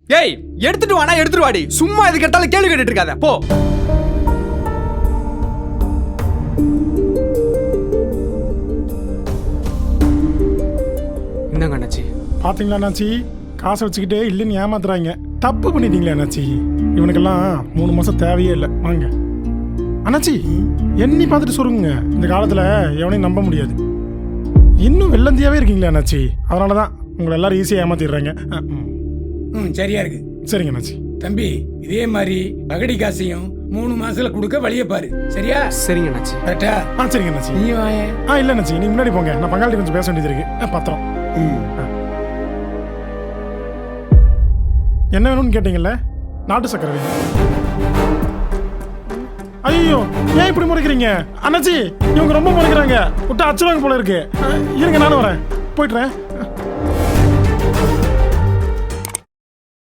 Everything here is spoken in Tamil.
ஏய் எடுத்துட்டு வானா எடுத்துட்டு வாடி, சும்மா இது கேட்டாலும் கேள்வி கேட்டுட்டு இருக்காத போ. என்னங்க அண்ணாச்சி? பாத்தீங்களா அண்ணாச்சி, காசை வச்சுக்கிட்டே இல்லைன்னு ஏமாத்துறாங்க. தப்பு பண்ணிட்டீங்களே அண்ணாச்சி. இவனுக்கெல்லாம் 3 மாசம் தேவையே இல்லை. வாங்க அண்ணாச்சி, எண்ணி பார்த்துட்டு சொல்லுங்க. இந்த காலத்துல எவனையும் நம்ப முடியாது. இன்னும் வெள்ளந்தியாவே இருக்கீங்களே அண்ணாச்சி, அதனாலதான் உங்களை எல்லாரும் ஈஸியா ஏமாத்திடுறாங்க. சரியா இருக்கு. சரிங்க அண்ணாச்சி. தம்பி, இதே மாதிரி பகடி காசையும் 3 மாசத்துல கொடுக்க வழிய பாரு. சரியா? சரிங்க அண்ணாச்சி. கரெக்டா? சரிங்க அண்ணாச்சி. நீ வாய. இல்ல அண்ணாச்சி, நீ முன்னாடி போங்க. நான் பங்காளி கொஞ்சம் பேச வேண்டியது இருக்கு. பத்திரம் என்ன வேணும்னு கேட்டீங்கல்ல? நாட்டு சக்கரை வேணும். ஐயோ, ஏன் இப்படி முறைக்கிறீங்க அண்ணாச்சி? இவங்க ரொம்ப முறைக்கிறாங்க. விட்டு அச்சுவாங்க போல இருக்கு. இருங்க, நானும் வரேன். போயிட்டுறேன்.